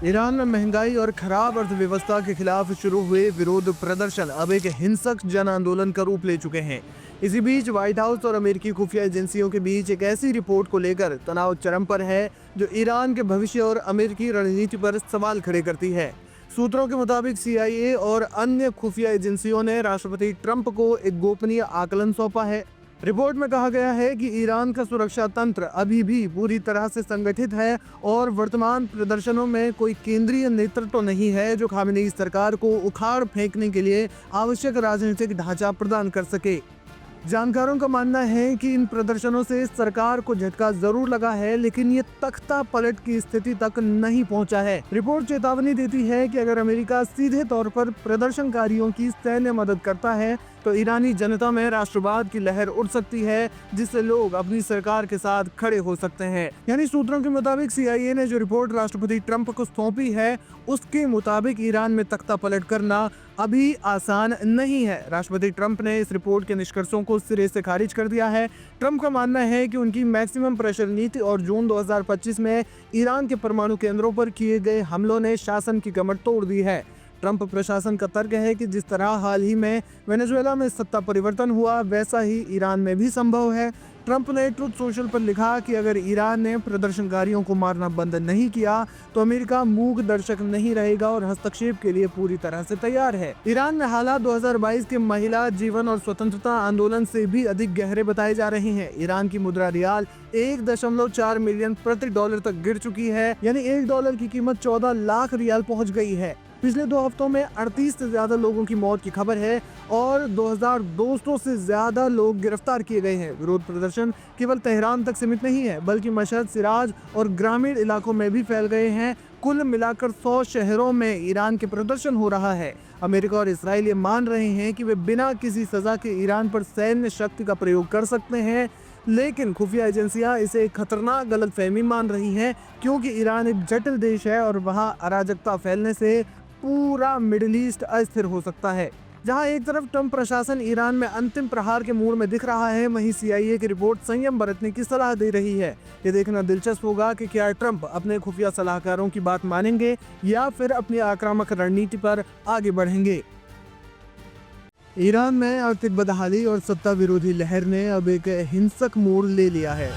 Iran में महंगाई और खराब अर्थव्यवस्था के खिलाफ शुरू हुए विरोध प्रदर्शन अब एक हिंसक जन आंदोलन का रूप ले चुके हैं। इसी बीच व्हाइट हाउस और अमेरिकी खुफिया एजेंसियों के बीच एक ऐसी रिपोर्ट को लेकर तनाव चरम पर है जो ईरान के भविष्य और अमेरिकी रणनीति पर सवाल खड़े करती है। सूत्रों के मुताबिक CIA और अन्य खुफिया एजेंसियों ने राष्ट्रपति ट्रंप को एक गोपनीय आकलन सौंपा है। रिपोर्ट में कहा गया है कि ईरान का सुरक्षा तंत्र अभी भी पूरी तरह से संगठित है और वर्तमान प्रदर्शनों में कोई केंद्रीय नेतृत्व नहीं है जो खामेनेई सरकार को उखाड़ फेंकने के लिए आवश्यक राजनीतिक ढांचा प्रदान कर सके। जानकारों का मानना है कि इन प्रदर्शनों से सरकार को झटका जरूर लगा है, लेकिन ये तख्ता पलट की स्थिति तक नहीं पहुंचा है। रिपोर्ट चेतावनी देती है कि अगर अमेरिका सीधे तौर पर प्रदर्शनकारियों की सैन्य मदद करता है तो ईरानी जनता में राष्ट्रवाद की लहर उठ सकती है, जिससे लोग अपनी सरकार के साथ खड़े हो सकते हैं। यानी सूत्रों के मुताबिक CIA ने जो रिपोर्ट राष्ट्रपति ट्रंप को सौंपी है उसके मुताबिक ईरान में तख्ता पलट करना अभी आसान नहीं है। राष्ट्रपति ट्रंप ने इस रिपोर्ट के निष्कर्षों को सिरे से खारिज कर दिया है। ट्रंप का मानना है कि उनकी मैक्सिमम प्रेशर नीति और जून 2025 में ईरान के परमाणु केंद्रों पर किए गए हमलों ने शासन की कमर तोड़ दी है। ट्रंप प्रशासन का तर्क है कि जिस तरह हाल ही में वेनेजुएला में सत्ता परिवर्तन हुआ वैसा ही ईरान में भी संभव है। ट्रंप ने ट्रुथ सोशल पर लिखा कि अगर ईरान ने प्रदर्शनकारियों को मारना बंद नहीं किया तो अमेरिका मूक दर्शक नहीं रहेगा और हस्तक्षेप के लिए पूरी तरह से तैयार है। ईरान में हालात 2022 के महिला जीवन और स्वतंत्रता आंदोलन से भी अधिक गहरे बताए जा रहे हैं। ईरान की मुद्रा रियाल 1.4 मिलियन प्रति डॉलर तक गिर चुकी है, यानी $1 की कीमत 14 लाख रियाल पहुंच गई है। पिछले 2 हफ्तों में 38 से ज्यादा लोगों की मौत की खबर है और 2200 से ज्यादा लोग गिरफ्तार किए गए हैं। विरोध प्रदर्शन केवल तेहरान तक सीमित नहीं है, बल्कि मशहद, सिराज और ग्रामीण इलाकों में भी फैल गए हैं। कुल मिलाकर 100 शहरों में ईरान के प्रदर्शन हो रहा है। अमेरिका और इसराइल ये मान रहे हैं कि वे बिना किसी सजा के ईरान पर सैन्य शक्ति का प्रयोग कर सकते हैं, लेकिन खुफिया एजेंसियां इसे एक खतरनाक गलतफहमी मान रही हैं, क्योंकि ईरान एक जटिल देश है और वहां अराजकता फैलने से पूरा मिडिल ईस्ट अस्थिर हो सकता है। जहां एक तरफ ट्रंप प्रशासन ईरान में अंतिम प्रहार के मूड में दिख रहा है, वहीं CIA की रिपोर्ट संयम बरतने की सलाह दे रही है। ये देखना दिलचस्प होगा कि क्या ट्रंप अपने खुफिया सलाहकारों की बात मानेंगे या फिर अपनी आक्रामक रणनीति पर आगे बढ़ेंगे। ईरान में आर्थिक बदहाली और सत्ता विरोधी लहर ने अब एक हिंसक मोड़ ले लिया है।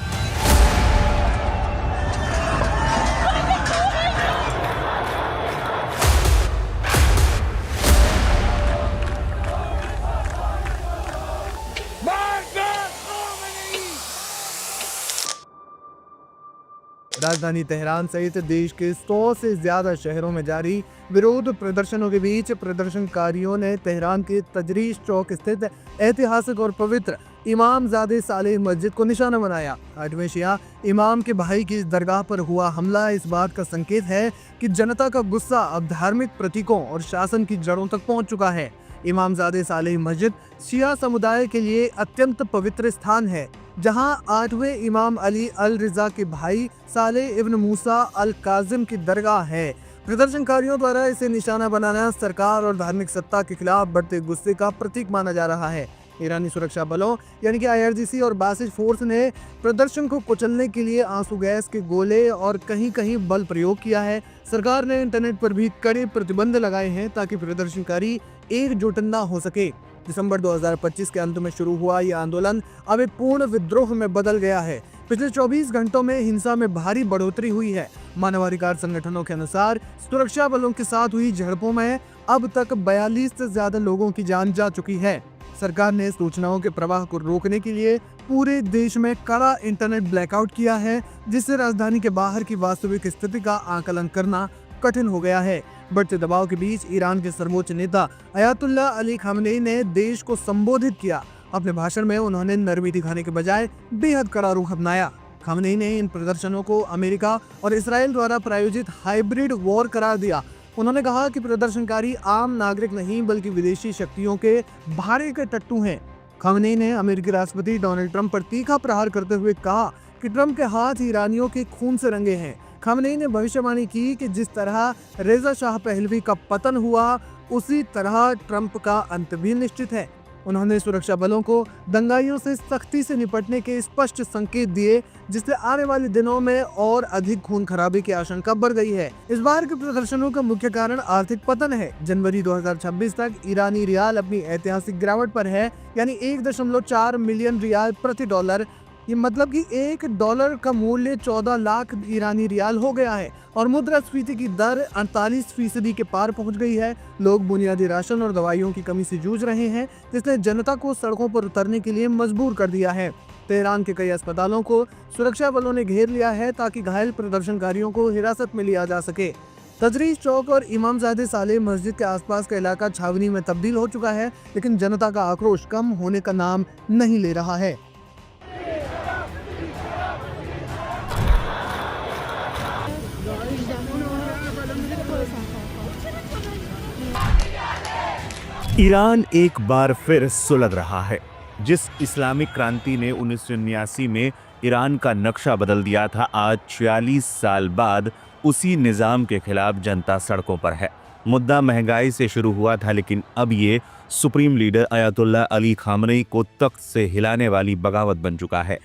राजधानी तेहरान सहित देश के 100 से ज्यादा शहरों में जारी विरोध प्रदर्शनों के बीच प्रदर्शनकारियों ने तेहरान के तजरीश चौक स्थित ऐतिहासिक और पवित्र इमामजादे सालेह मस्जिद को निशाना बनाया। 8वें शिया इमाम के भाई की दरगाह पर हुआ हमला इस बात का संकेत है कि जनता का गुस्सा अब धार्मिक प्रतीकों और शासन की जड़ों तक पहुंच चुका है। इमामजादे सालेह मस्जिद शिया समुदाय के लिए अत्यंत पवित्र स्थान है, जहां 8वें इमाम अली अल रिजा के भाई सालेह इब्न मूसा अल काजिम की दरगाह है। प्रदर्शनकारियों द्वारा इसे निशाना बनाना सरकार और धार्मिक सत्ता के खिलाफ बढ़ते गुस्से का प्रतीक माना जा रहा है। ईरानी सुरक्षा बलों यानी कि IRGC और बासिज फोर्स ने प्रदर्शन को कुचलने के लिए आंसू गैस के गोले और कहीं कहीं बल प्रयोग किया है। सरकार ने इंटरनेट पर भी कड़े प्रतिबंध लगाए हैं ताकि प्रदर्शनकारी एकजुट न हो सके। दिसंबर 2025 के अंत में शुरू हुआ यह आंदोलन अब एक पूर्ण विद्रोह में बदल गया है। पिछले 24 घंटों में हिंसा में भारी बढ़ोतरी हुई है। मानवाधिकार संगठनों के अनुसार सुरक्षा बलों के साथ हुई झड़पों में अब तक 42 से ज्यादा लोगों की जान जा चुकी है। सरकार ने सूचनाओं के प्रवाह को रोकने के लिए पूरे देश में कड़ा इंटरनेट ब्लैकआउट किया है, जिससे राजधानी के बाहर की वास्तविक स्थिति का आकलन करना कठिन हो गया है। बढ़ते दबाव के बीच ईरान के सर्वोच्च नेता अयातुल्लाह अली खामेनेई ने देश को संबोधित किया। अपने भाषण में उन्होंने नरमी दिखाने के बजाय बेहद कड़ा रुख अपनाया। खामेनेई ने इन प्रदर्शनों को अमेरिका और इसराइल द्वारा प्रायोजित हाइब्रिड वॉर करार दिया। उन्होंने कहा कि प्रदर्शनकारी आम नागरिक नहीं बल्कि विदेशी शक्तियों के भारे के टट्टू हैं। खामेनेई ने अमेरिकी राष्ट्रपति डोनाल्ड ट्रंप पर तीखा प्रहार करते हुए कहा कि ट्रंप के हाथ ईरानियों के खून से रंगे हैं। खामेनेई ने भविष्यवाणी की कि जिस तरह रेजा शाह पहलवी का पतन हुआ, उसी तरह ट्रंप का अंत भी निश्चित है। उन्होंने सुरक्षा बलों को दंगाइयों से सख्ती से निपटने के स्पष्ट संकेत दिए, जिससे आने वाले दिनों में और अधिक खून खराबे की आशंका बढ़ गई है। इस बार के प्रदर्शनों का मुख्य कारण आर्थिक पतन है। जनवरी 2026 तक ईरानी रियाल अपनी ऐतिहासिक गिरावट पर है, यानी 1.4 मिलियन रियाल प्रति डॉलर। ये मतलब कि $1 का मूल्य 14 लाख ईरानी रियाल हो गया है और मुद्रास्फीति की दर 48% के पार पहुंच गई है। लोग बुनियादी राशन और दवाइयों की कमी से जूझ रहे हैं, जिसने जनता को सड़कों पर उतरने के लिए मजबूर कर दिया है। तेहरान के कई अस्पतालों को सुरक्षा बलों ने घेर लिया है ताकि घायल प्रदर्शनकारियों को हिरासत में लिया जा सके। तजरीश चौक और इमामजादे साले मस्जिद के आसपास का इलाका छावनी में तब्दील हो चुका है, लेकिन जनता का आक्रोश कम होने का नाम नहीं ले रहा है। ईरान एक बार फिर सुलग रहा है। जिस इस्लामिक क्रांति ने 1979 में ईरान का नक्शा बदल दिया था, आज 46 साल बाद उसी निज़ाम के खिलाफ जनता सड़कों पर है। मुद्दा महंगाई से शुरू हुआ था, लेकिन अब ये supreme leader Ayatollah Ali Khamenei को तख्त से हिलाने वाली बगावत बन चुका है।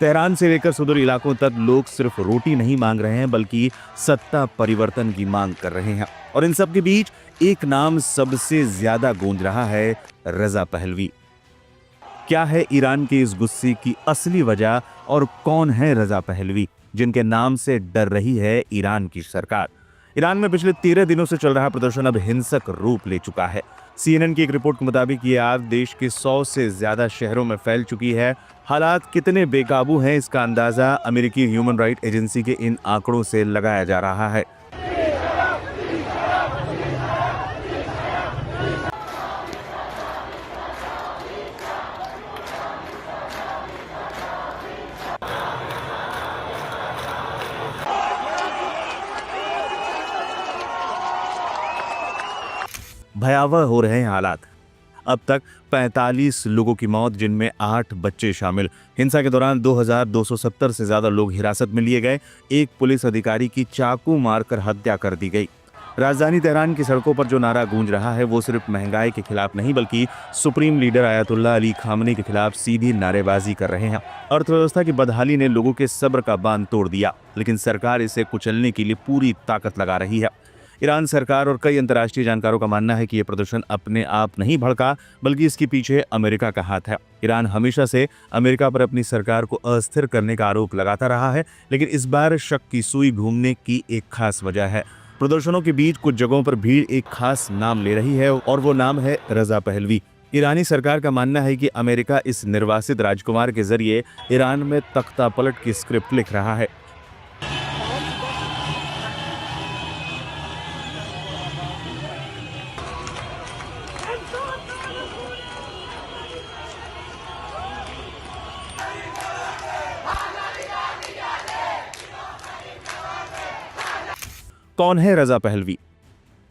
तेहरान से लेकर सुदूर इलाकों तक लोग सिर्फ रोटी नहीं मांग रहे हैं, बल्कि सत्ता परिवर्तन की मांग कर रहे हैं। और इन सब के बीच एक नाम सबसे ज्यादा गूंज रहा है, रजा पहलवी। क्या है ईरान के इस गुस्से की असली वजह और कौन है रजा पहलवी, जिनके नाम से डर रही है ईरान की सरकार? ईरान में पिछले 13 दिनों से चल रहा प्रदर्शन अब हिंसक रूप ले चुका है। CNN की एक रिपोर्ट के मुताबिक ये आग देश के 100 से ज्यादा शहरों में फैल चुकी है। हालात कितने बेकाबू हैं, इसका अंदाजा अमेरिकी ह्यूमन राइट एजेंसी के इन आंकड़ों से लगाया जा रहा है। भयावह हो रहे हैं हालात। अब तक 45 लोगों की मौत, जिनमें 8 बच्चे शामिल। हिंसा के दौरान 2270 से ज्यादा लोग हिरासत में लिए गए। एक पुलिस अधिकारी की चाकू मारकर हत्या कर दी गई। राजधानी तेहरान की सड़कों पर जो नारा गूंज रहा है, वो सिर्फ महंगाई के खिलाफ नहीं, बल्कि supreme leader Ayatollah Ali Khamenei के खिलाफ सीधी नारेबाजी कर रहे हैं। अर्थव्यवस्था की बदहाली ने लोगों के सब्र का बांध तोड़ दिया, लेकिन सरकार इसे कुचलने के लिए पूरी ताकत लगा रही है। ईरान सरकार और कई अंतर्राष्ट्रीय जानकारों का मानना है कि यह प्रदर्शन अपने आप नहीं भड़का, बल्कि इसके पीछे अमेरिका का हाथ है। ईरान हमेशा से अमेरिका पर अपनी सरकार को अस्थिर करने का आरोप लगाता रहा है, लेकिन इस बार शक की सुई घूमने की एक खास वजह है। प्रदर्शनों के बीच कुछ जगहों पर भीड़ एक खास नाम ले रही है, और वो नाम है रजा पहलवी। ईरानी सरकार का मानना है कि अमेरिका इस निर्वासित राजकुमार के जरिए ईरान में तख्ता पलट की स्क्रिप्ट लिख रहा है। कौन है रजा पहलवी?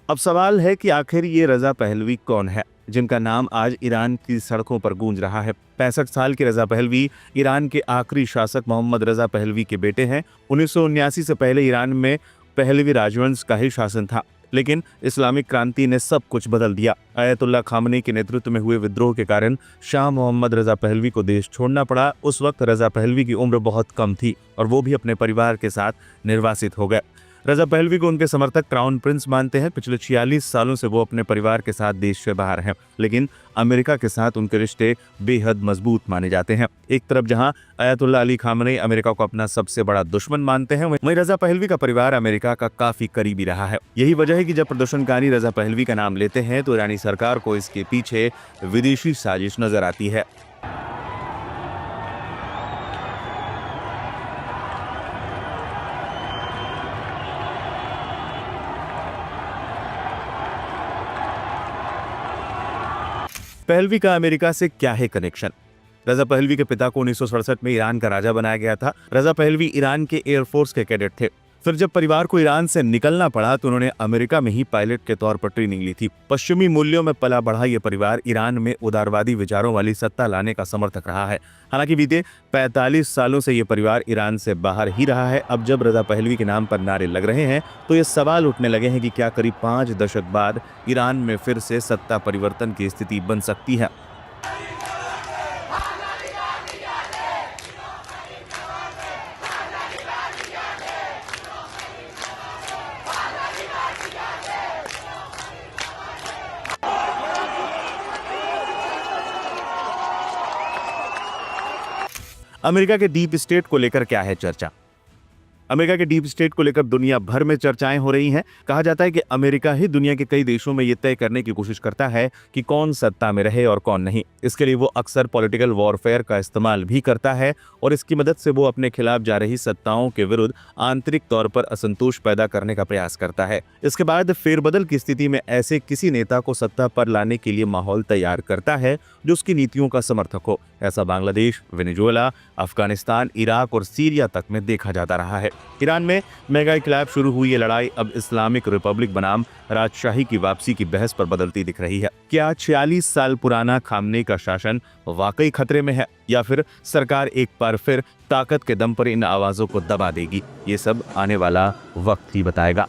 अब सवाल है कि आखिर ये रजा पहलवी कौन है, जिनका नाम आज ईरान की सड़कों पर गूंज रहा है। 65 साल के रजा पहलवी ईरान के आखिरी शासक मोहम्मद रजा पहलवी के बेटे हैं। 1979 से पहले ईरान में पहलवी राजवंश का ही शासन था, लेकिन इस्लामिक क्रांति ने सब कुछ बदल दिया। अयतुल्लाह खामनेई के नेतृत्व में हुए विद्रोह के कारण शाह मोहम्मद रजा पहलवी को देश छोड़ना पड़ा। उस वक्त रजा पहलवी की उम्र बहुत कम थी और वो भी अपने परिवार के साथ निर्वासित हो गए। रजा पहलवी को उनके समर्थक क्राउन प्रिंस मानते हैं। पिछले 46 सालों से वो अपने परिवार के साथ देश से बाहर हैं, लेकिन अमेरिका के साथ उनके रिश्ते बेहद मजबूत माने जाते हैं। एक तरफ जहां अयातुल्लाह अली खामनेई अमेरिका को अपना सबसे बड़ा दुश्मन मानते हैं, वहीं रजा पहलवी का परिवार अमेरिका का काफी करीबी रहा है। यही वजह है कि जब प्रदर्शनकारी रजा पहलवी का नाम लेते हैं तो ईरानी सरकार को इसके पीछे विदेशी साजिश नजर आती है। पहलवी का अमेरिका से क्या है कनेक्शन? रजा पहलवी के पिता को 1967 में ईरान का राजा बनाया गया था। रजा पहलवी ईरान के एयरफोर्स के कैडेट थे। फिर जब परिवार को ईरान से निकलना पड़ा तो उन्होंने अमेरिका में ही पायलट के तौर पर ट्रेनिंग ली थी। पश्चिमी मूल्यों में पला बढ़ा ये परिवार ईरान में उदारवादी विचारों वाली सत्ता लाने का समर्थक रहा है। हालांकि बीते 45 सालों से ये परिवार ईरान से बाहर ही रहा है। अब जब रजा पहलवी के नाम पर नारे लग रहे हैं तो ये सवाल उठने लगे हैं कि क्या करीब 5 दशक बाद ईरान में फिर से सत्ता परिवर्तन की स्थिति बन सकती है। अमेरिका के डीप स्टेट को लेकर क्या है चर्चा? अमेरिका के डीप स्टेट को लेकर दुनिया भर में चर्चाएं हो रही हैं। कहा जाता है कि अमेरिका ही दुनिया के कई देशों में ये तय करने की कोशिश करता है कि कौन सत्ता में रहे और कौन नहीं। इसके लिए वो अक्सर पॉलिटिकल वॉरफेयर का इस्तेमाल भी करता है और इसकी मदद से वो अपने खिलाफ जा रही सत्ताओं के विरुद्ध आंतरिक तौर पर असंतोष पैदा करने का प्रयास करता है। इसके बाद फेरबदल की स्थिति में ऐसे किसी नेता को सत्ता पर लाने के लिए माहौल तैयार करता है जो उसकी नीतियों का समर्थक हो। ऐसा बांग्लादेश, वेनेजुएला, अफगानिस्तान, इराक और सीरिया तक में देखा जाता रहा है। ईरान में महंगाई के खिलाफ शुरू हुई ये लड़ाई अब इस्लामिक रिपब्लिक बनाम राजशाही की वापसी की बहस पर बदलती दिख रही है। क्या 46 साल पुराना खामनेई का शासन वाकई खतरे में है या फिर सरकार एक बार फिर ताकत के दम पर इन आवाजों को दबा देगी? ये सब आने वाला वक्त ही बताएगा।